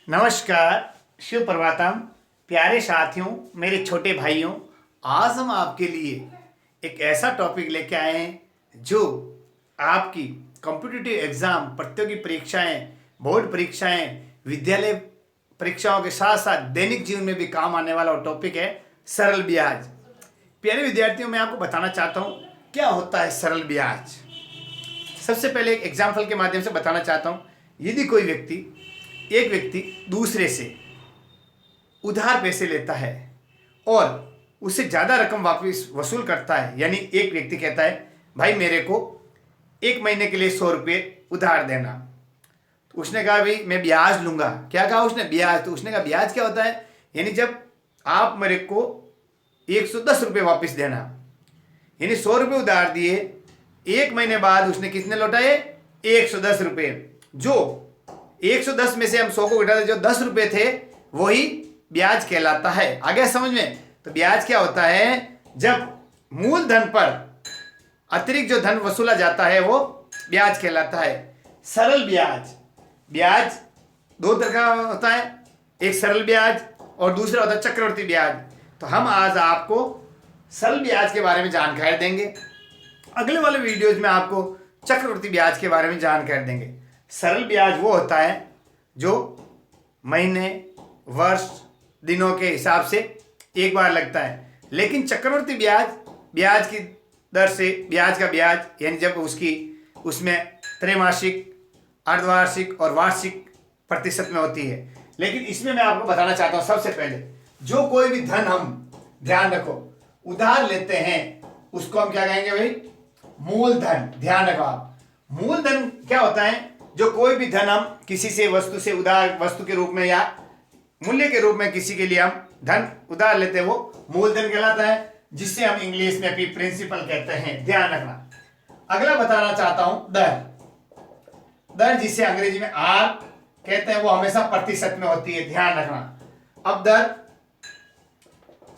नमस्कार, शिव प्रभातम, प्यारे साथियों, मेरे छोटे भाइयों। आज हम आपके लिए एक ऐसा टॉपिक लेके आए हैं जो आपकी कॉम्पिटिटिव एग्जाम, प्रतियोगी परीक्षाएं, बोर्ड परीक्षाएं, विद्यालय परीक्षाओं के साथ साथ दैनिक जीवन में भी काम आने वाला टॉपिक है सरल ब्याज। प्यारे विद्यार्थियों, मैं आपको बताना चाहता हूँ क्या होता है सरल ब्याज। सबसे पहले एक एग्जाम्पल के माध्यम से बताना चाहता हूँ। यदि कोई एक व्यक्ति दूसरे से उधार पैसे लेता है और उससे ज़्यादा रकम वापस वसूल करता है, यानी एक व्यक्ति कहता है भाई मेरे को 1 महीने के लिए 100 रुपये उधार देना, तो उसने कहा भाई मैं ब्याज लूँगा। क्या कहा उसने? ब्याज। तो उसने कहा ब्याज क्या होता है? यानी जब आप मेरे को 110 रुपये वापस देना, यानी 100 रुपये उधार दिए, 1 महीने बाद उसने कितने लौटाए? 110 रुपये। जो 110 में से हम 100 को घटा दे, जो 10 रुपये थे वही ब्याज कहलाता है। आ गया समझ में? तो ब्याज क्या होता है? जब मूलधन पर अतिरिक्त जो धन वसूला जाता है वो ब्याज कहलाता है। सरल ब्याज, ब्याज दो तरह का होता है, एक सरल ब्याज और दूसरा होता है चक्रवृद्धि ब्याज। तो हम आज आपको सरल ब्याज के बारे में जानकारी देंगे, अगले वाले वीडियोज में आपको चक्रवृद्धि ब्याज के बारे में जानकारी देंगे। सरल ब्याज वो होता है जो महीने, वर्ष, दिनों के हिसाब से एक बार लगता है, लेकिन चक्रवृद्धि ब्याज, ब्याज की दर से ब्याज का ब्याज, यानी जब उसमें त्रैमासिक, अर्धवार्षिक और वार्षिक प्रतिशत में होती है। लेकिन इसमें मैं आपको बताना चाहता हूँ, सबसे पहले जो कोई भी धन हम, ध्यान रखो, उधार लेते हैं उसको हम क्या कहेंगे भाई? मूलधन। ध्यान रखो आप, मूलधन क्या होता है? जो कोई भी धन हम किसी से वस्तु से उधार, वस्तु के रूप में या मूल्य के रूप में किसी के लिए हम धन उधार लेते हैं वो मूलधन कहलाता है, जिससे हम इंग्लिश में भी प्रिंसिपल कहते हैं। ध्यान रखना। अगला बताना चाहता हूं दर। दर जिसे अंग्रेजी में आर कहते हैं, वो हमेशा प्रतिशत में होती है। ध्यान रखना। अब दर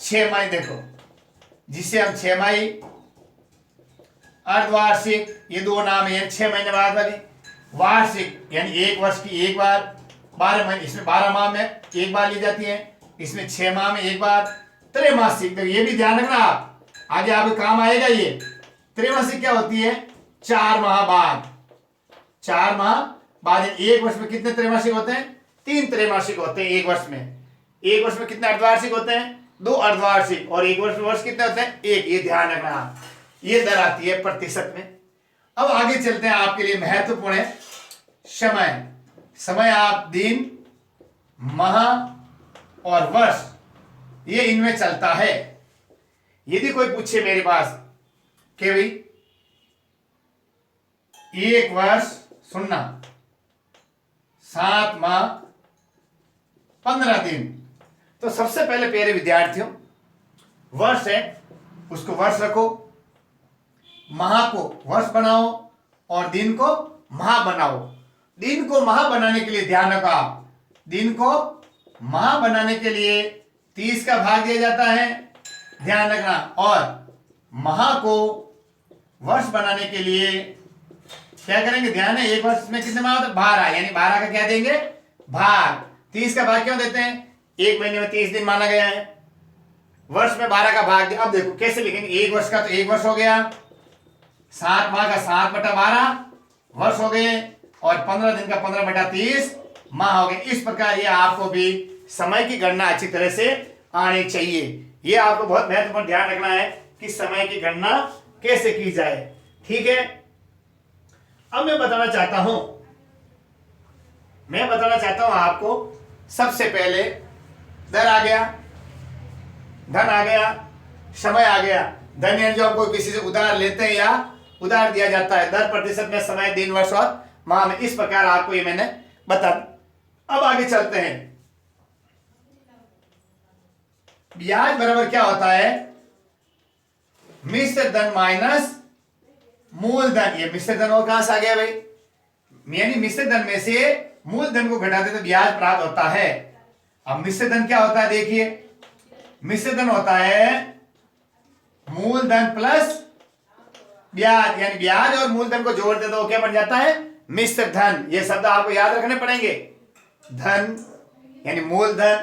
6 देखो, जिसे हम 6 अर्धवार्षिक, ये दो नाम है। 6 महीने बाद वाली वार्षिक, यानी 1 वर्ष की एक बार, 12 महीने, इसमें 12 माह में एक बार ली जाती है, इसमें 6 माह में एक बार। त्रैमासिक, तो ये भी ध्यान रखना आप, आगे आपके काम आएगा ये। त्रैमासिक क्या होती है? 4 माह बाद। 4 माह बाद। 1 वर्ष में कितने त्रैमासिक होते हैं? 3 त्रैमासिक होते हैं 1 वर्ष में। 1 वर्ष में कितने अर्धवार्षिक होते हैं? 2 अर्धवार्षिक। और 1 वर्ष कितने होते हैं? 1। ये ध्यान रखना आप, ये दर आती है प्रतिशत में। अब आगे चलते हैं, आपके लिए महत्वपूर्ण है समय। समय आप दिन, माह और वर्ष, ये इनमें चलता है। यदि कोई पूछे मेरे पास कि भाई 1 वर्ष सुनना, 7 माह 15 दिन, तो सबसे पहले प्यारे विद्यार्थियों, वर्ष है उसको वर्ष रखो, माह को वर्ष बनाओ और दिन को माह बनाओ। दिन को माह बनाने के लिए ध्यान रखो आप, दिन को माह बनाने के लिए 30 का भाग दिया जाता है। ध्यान रखना। और माह को वर्ष बनाने के लिए क्या करेंगे? ध्यान है, 1 वर्ष में कितने माह होते हैं? 12, यानी 12 का क्या देंगे? भाग। 30 का भाग क्यों देते हैं? 1 महीने में 30 दिन माना गया है, वर्ष में 12 का भाग दिया। अब देखो कैसे लिखेंगे? 1 वर्ष का तो 1 वर्ष हो गया, 7 माह का 7/12 वर्ष हो गए, और 15 दिन का 15/30 माह हो गए। इस प्रकार ये आपको भी समय की गणना अच्छी तरह से आनी चाहिए। ये आपको बहुत महत्वपूर्ण ध्यान रखना है कि समय की गणना कैसे की जाए। ठीक है। अब मैं बताना चाहता हूं आपको, सबसे पहले दर आ गया, धन आ गया, समय आ गया। धन यानी जो आपको किसी से उधार लेते हैं या उधार दिया जाता है। दर प्रतिशत में, समय दिन, वर्ष और माह में। इस प्रकार आपको ये मैंने बता। अब आगे चलते हैं। ब्याज बराबर क्या होता है? मिश्र धन माइनस मूलधन। ये मिश्र धन और कहां से आ गया भाई? यानी मिश्र धन में से मूलधन को घटाते तो ब्याज प्राप्त होता है। अब मिश्र धन क्या होता है? देखिए, मिश्र धन होता है मूलधन प्लस ब्याज, यानी ब्याज और मूलधन को जोड़ दे तो क्या बन जाता है? मिश्र धन। ये शब्द आपको याद रखने पड़ेंगे। धन यानी मूलधन,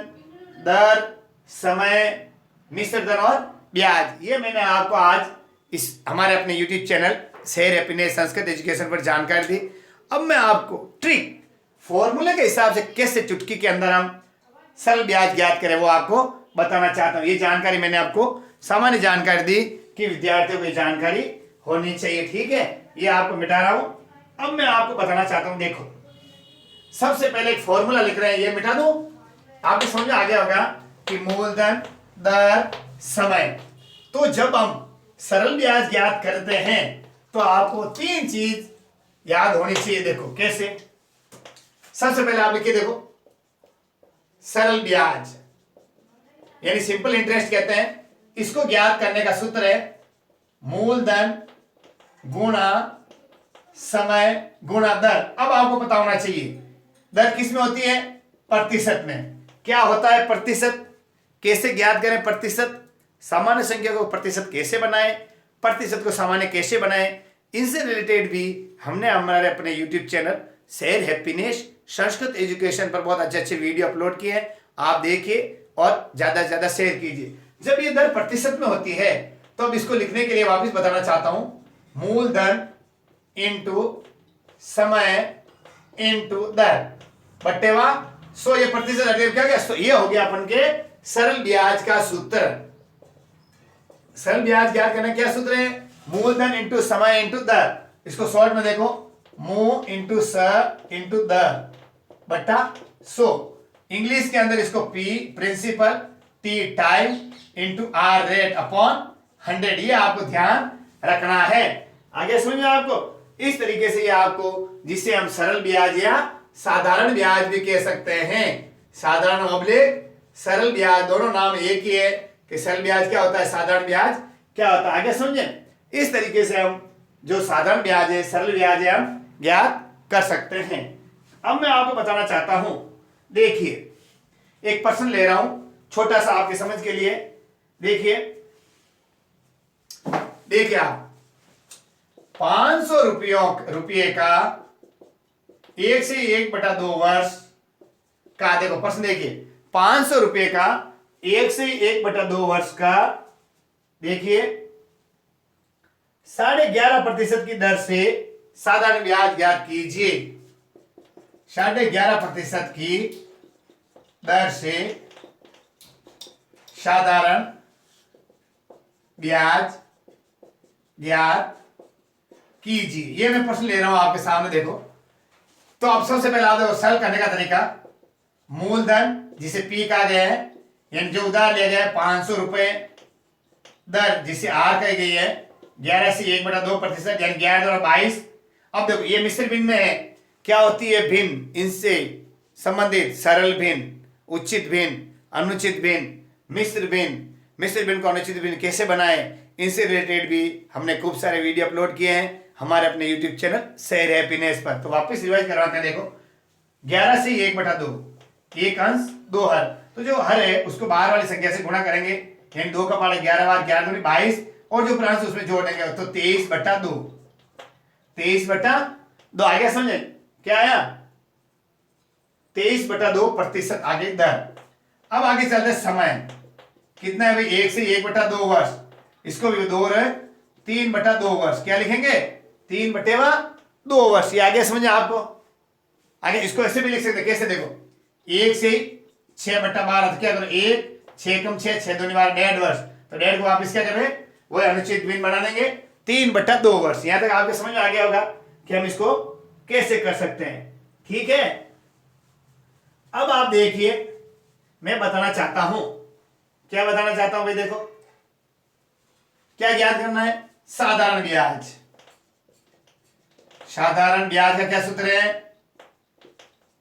दर, समय, मिश्र धन और ब्याज। ये मैंने आपको आज इस हमारे अपने YouTube channel share happiness Sanskrit education पर जानकारी दी। अब मैं आपको ट्रिक फॉर्मूले के हिसाब से कैसे चुटकी के अंदर हम सरल ब्याज ज्ञात करें वो आपको बताना चाहता हूं। ये जानकारी मैंने आपको सामान्य जानकारी दी कि विद्यार्थियों को ये जानकारी होनी चाहिए, ठीक है। ये आपको मिटा रहा हूं। अब मैं आपको बताना चाहता हूं, देखो सबसे पहले एक फॉर्मूला लिख रहे हैं, ये मिटा दो। आपको समझ में आ गया होगा कि मूलधन, दर, समय। तो जब हम सरल ब्याज ज्ञात करते हैं तो आपको तीन चीज याद होनी चाहिए। देखो कैसे, सबसे पहले आप लिखिए, देखो सरल ब्याज यानी सिंपल इंटरेस्ट कहते हैं। इसको ज्ञात करने का सूत्र है मूलधन गुणा समय गुणा दर। अब आपको पता होना चाहिए दर किस में होती है, प्रतिशत में। क्या होता है प्रतिशत, कैसे ज्ञात करें प्रतिशत, सामान्य संख्या को प्रतिशत कैसे बनाएं, प्रतिशत को सामान्य कैसे बनाएं, इनसे रिलेटेड भी हमने हमारे अपने YouTube channel share happiness Sanskrit education पर बहुत अच्छे अच्छे वीडियो अपलोड किए हैं। आप देखिए और ज्यादा से ज्यादा शेयर कीजिए। जब ये दर प्रतिशत में होती है तो अब इसको लिखने के लिए वापस बताना चाहता हूं, मूलधन इंटू समय इंटू दर बटेवा 100। ये प्रतिशत हटे क्या गया, ये हो गया अपन के सरल ब्याज का सूत्र। सरल ब्याज ज्ञात करना क्या सूत्र है, मूलधन इंटू समय इंटू दर। इसको शॉर्ट में देखो, मू इंटू स इंटू दर बटा 100। इंग्लिश के अंदर इसको P principal, T time into R rate upon 100। ये आपको ध्यान रखना है। आगे समझ में आपको इस तरीके से ये आपको, जिसे हम सरल ब्याज या साधारण ब्याज भी कह सकते हैं। साधारण ऑब्लिक सरल ब्याज दोनों नाम एक ही है कि सरल ब्याज क्या होता है, साधारण ब्याज क्या होता है। आगे समझे, इस तरीके से हम जो साधारण ब्याज है, सरल ब्याज है, हम ज्ञात कर सकते हैं। अब मैं आपको बताना चाहता हूं, देखिए एक प्रश्न ले रहा हूं छोटा सा आपके समझ के लिए। देखिए आप 500 रुपये का 1 से 1/2 वर्ष का, देखो प्रश्न देखिए 500 रुपये का 1 से 1/2 वर्ष का, देखिए 11.5% की दर से साधारण ब्याज ज्ञात कीजिए। 11.5% की दर से साधारण ब्याज ज्ञात कीजिए। ये मैं प्रश्न ले रहा हूं आपके सामने, देखो। तो अब सबसे पहले आप देखो सरल करने का तरीका, मूलधन जिसे पी कहा गया है यानी जो उधार लिया गया है 500 रुपए, दर जिसे आर कही गई है 11 से 1/2% यानी 11/22। अब देखो ये मिश्र भिन्न में है, क्या होती है भिन्न, इनसे संबंधित सरल भिन्न, उचित भिन्न, अनुचित भिन्न, मिश्र भिन्न। मिश्र भिन्न को अनुचित भिन्न कैसे बनाए, इनसे रिलेटेड भी हमने खूब सारे वीडियो अपलोड किए हैं हमारे अपने यूट्यूब चैनल शेयर हैप्पीनेस पर। तो वापस रिवाइज करवाते हैं, देखो 11 से 1/2, एक अंश 2 हर। तो जो हर है उसको बाहर वाली संख्या से गुणा करेंगे, यानी 2 का पारा 11 बार 11 दूनी 22, और जो प्रांश उसमें जोड़ देंगे तो 23/2। 23/2 आ गया, समझे क्या आया, 23/2% आगे दर। अब आगे चलते समय, कितना है भाई 1 से 1/2 वर्ष, इसको भी 2 है 3/2 वर्ष। क्या लिखेंगे 3/2 वर्ष। ये आगे समझे आपको। आगे इसको ऐसे भी लिख सकते, कैसे देखो 1 से 6/12, तो क्या करो 1 6 कम 6 6 दूनी 12 1.5 वर्ष। तो 1.5 को वापस क्या कर रहे हैं, वो अनुचित भिन्न बना देंगे 3/2 वर्ष। यहां तक आपके समझ में आ गया होगा कि हम इसको कैसे कर सकते हैं, ठीक है। अब आप देखिए मैं बताना चाहता हूं, क्या बताना चाहता हूं भाई, देखो क्या ज्ञात करना है, साधारण ब्याज। साधारण ब्याज का क्या सूत्र है,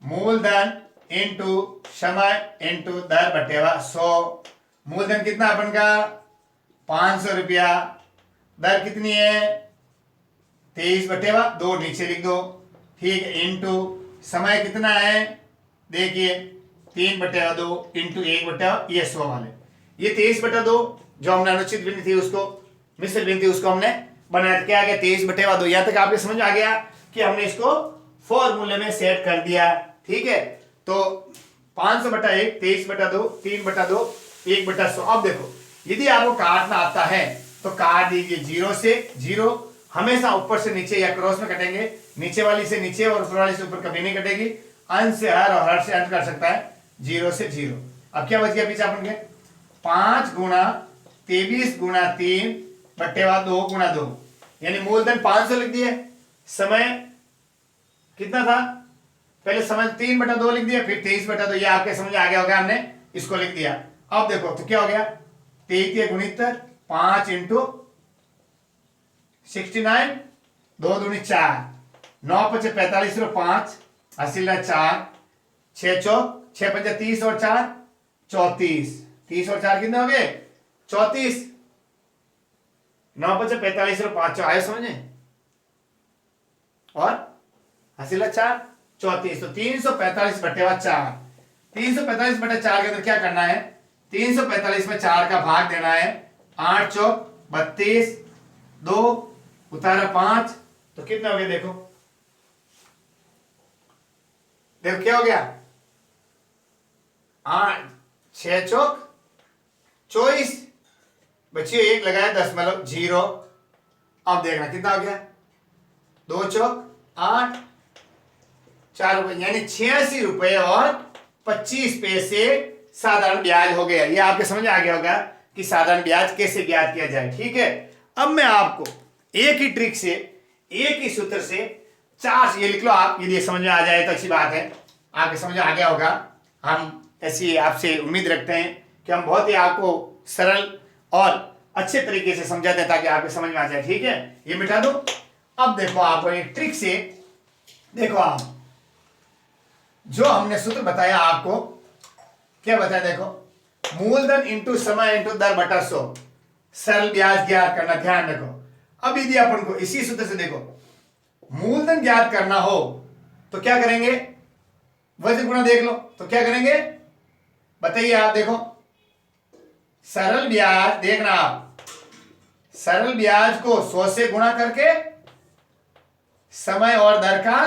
मूलधन इंटू समय इंटू दर बटेवा 100। मूलधन कितना अपन का 500 रुपया, दर कितनी है 23/2, नीचे लिख दो, ठीक है, इंटू समय कितना है, देखिए 3/2 इंटू 1/, ये 100 वाले, ये 23/2 जो हमने अनुचित भिन्न थी उसको, मिश्र भिन्न थी उसको हमने बनाया, क्या आ गया 23/2। यहां तक आपके समझ आ गया कि हमने इसको फॉर्मूले में सेट कर दिया, ठीक है। तो 500/1, 23/2, 3/2, 1/100। अब देखो यदि आपको काटना आता है तो काट दीजिए 0 से 0। हमेशा ऊपर से नीचे या क्रॉस में कटेंगे, नीचे वाली से नीचे और ऊपर वाली से ऊपर कभी नहीं कटेगी। अंश से हर और हर से अंश कर सकता है 0 से 0। अब क्या बच गया पीछे अपन के 5 गुणा 23 गुणा 3 बट्टे 2 गुणा 2, यानी मूलधन 500 लिख दिए। समय कितना था, पहले समय 3/2 लिख दिया, फिर 23/2, ये आपके समझ आ गया होगा, हमने इसको लिख दिया। अब देखो तो क्या हो गया 23 गुणितर 5 इंटू 69, 2 दूनी 4, 9 5 45 5, 80 4, 6 चौक 6 5 30 और 4 34, 30 और 4 कितने हो गए 34, 9 5 45 और 5 आए समझे, और 80 4 34, तो 345/4। 345/4 के अंदर क्या करना है, 345 में 4 का भाग देना है। 8 चौक 32, 2 उतारा 5, तो कितना हो गया देखो, देखो क्या हो गया 8 6 चौक 24, बच्चियों 1 लगाया 0। अब देखना कितना हो गया 2 चौक 8, 4 रुपए, यानी 86 रुपए और 25 पैसे साधारण ब्याज हो गया। ये आपके समझ आ गया होगा कि साधारण ब्याज कैसे ज्ञात किया जाए। ठीक है, अब मैं आपको एक ही ट्रिक से, एक ही सूत्र से 4, ये लिख लो आप, यदि समझ में आ जाए तो अच्छी बात है, आपके समझ में आ गया होगा। हम ऐसी आपसे उम्मीद रखते हैं कि हम बहुत ही आपको सरल और अच्छे तरीके से समझाते हैं ताकि आपके समझ में आ जाए। ठीक है, ये मिटा दो। अब देखो आपको एक ट्रिक से, देखो आप जो हमने सूत्र बताया आपको, क्या बताया देखो, मूलधन इंटू समय इंटू दर बटा 100, सरल ब्याज ज्ञात करना, ध्यान रखो। अब यदि अपन को इसी सूत्र से देखो मूलधन ज्ञात करना हो तो क्या करेंगे, वजन गुणा देख लो, तो क्या करेंगे बताइए आप, देखो सरल ब्याज, देखना आप सरल ब्याज को 100 से गुणा करके समय और दर का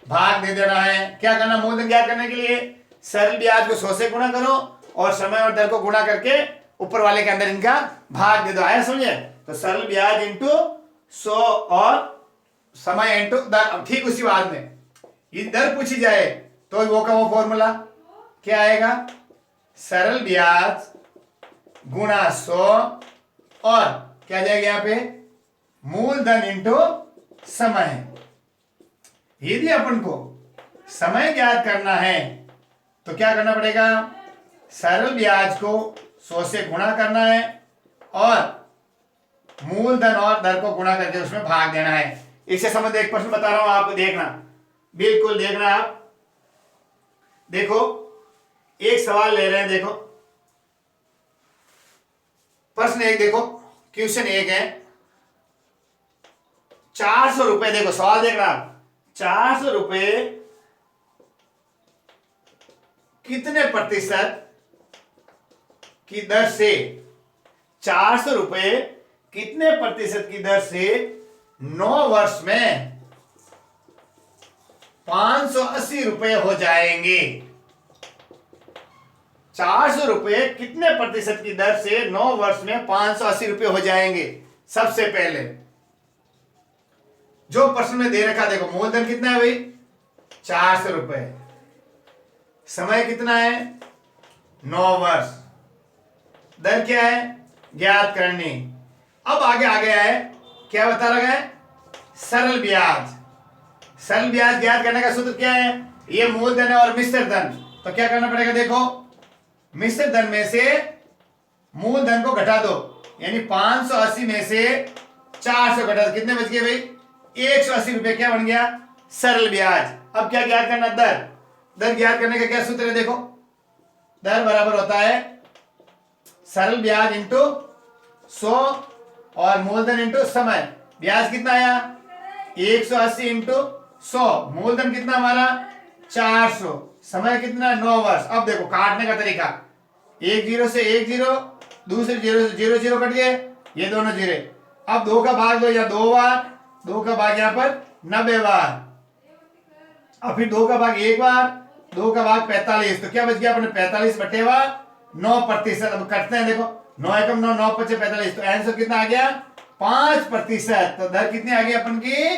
भाग दे देना है। क्या करना, मूलधन ज्ञात करने के लिए सरल ब्याज को 100 से गुणा करो और समय और दर को गुणा करके ऊपर वाले के अंदर इनका भाग दे दो। आया समझे, तो सरल ब्याज इंटू 100 और समय इंटू दर। ठीक उसी बात में ये दर पूछी जाए तो वो का वो फॉर्मूला क्या आएगा, सरल ब्याज गुणा 100 और क्या जाएगा यहां पे मूलधन इंटू समय। यदि अपन को समय ज्ञात करना है तो क्या करना पड़ेगा, सरल ब्याज को 100 से गुणा करना है और मूलधन और दर को गुणा करके उसमें भाग देना है। इससे संबंधित एक प्रश्न बता रहा हूं आपको, देखना बिल्कुल देखना आप। देखो एक सवाल ले रहे हैं, देखो प्रश्न 1, देखो क्वेश्चन 1 है 400 रुपए, देखो सवाल देखना आप, 400 रुपए कितने प्रतिशत की दर से, 400 रुपए कितने प्रतिशत की दर से 9 वर्ष में 580 रुपए हो जाएंगे। 400 रुपए कितने प्रतिशत की दर से 9 वर्ष में 580 रुपए हो जाएंगे। सबसे पहले जो प्रश्न में दे रखा, देखो मूलधन कितना है भाई 400 रुपए, समय कितना है 9 वर्ष, दर क्या है ज्ञात करनी। अब आगे आ गया है, क्या बता रखा है, सरल ब्याज। सरल ब्याज ज्ञात करने का सूत्र क्या है, ये मूलधन है और मिश्र धन, तो क्या करना पड़ेगा, देखो मिश्र धन में से मूलधन को घटा दो, यानी 580 में से 400 घटा दो, कितने बच गए भाई 180 रुपए, क्या बन गया सरल ब्याज। अब क्या ज्ञात करना, दर। दर ज्ञात करने का क्या सूत्र है, देखो दर बराबर होता है सरल ब्याज इंटू 100 और मूलधन इंटू समय। ब्याज कितना आया 180 इंटू 100, मूलधन कितना हमारा 400, समय कितना 9 वर्ष। अब देखो काटने का तरीका, एक जीरो से एक जीरो, दूसरे जीरो से जीरो जीरो कट गए, ये दोनों जीरे। अब 2 का भाग दो या 2 बार, 2 का भाग यहां पर 90 बार, अब फिर 2 का भाग 1 बार, 2 का भाग 45, तो क्या बच गया अपने 45/9%। अब करते हैं, देखो 9 एकम 9, 9 पचे 45, तो आंसर कितना आ गया 5%। तो दर कितनी आ गई अपन की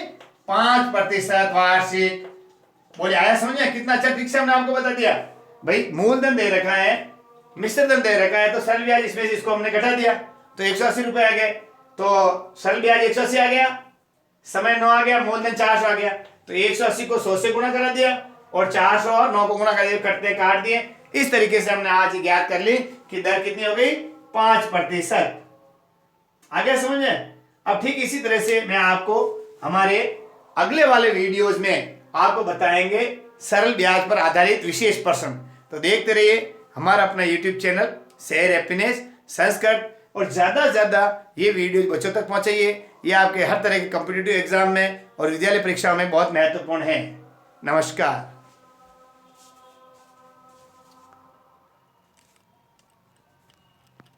5% वार्षिक। बोले आया समझ में? कितना अच्छा ट्रिक से हमने आपको बता दिया। भाई मूलधन दे रखा है, मिश्र धन दे रखा है, तो सरल ब्याज इसमें से इसको हमने घटा दिया तो 180 रुपए आ गए। तो सरल ब्याज 180 आ गया, समय 9 आ गया, मूलधन 400 आ गया। तो 180 को 100 से गुणा करा दिया और 400 और 9 को गुणा कर दिया, कटते काट दिए। इस तरीके से हमने आज ज्ञात कर ली कि दर कितनी हो गई 5%। आ गया समझ में? अब ठीक इसी तरह से मैं आपको हमारे अगले वाले वीडियोस में आपको बताएंगे सरल ब्याज पर आधारित विशेष प्रश्न। तो देखते रहिए हमारा अपना YouTube channel share happiness Sanskrit, और ज्यादा से ज्यादा ये वीडियो बच्चों तक पहुंचाइए। ये आपके हर तरह के कॉम्पिटिटिव एग्जाम में और विद्यालय परीक्षाओं में बहुत महत्वपूर्ण है। नमस्कार।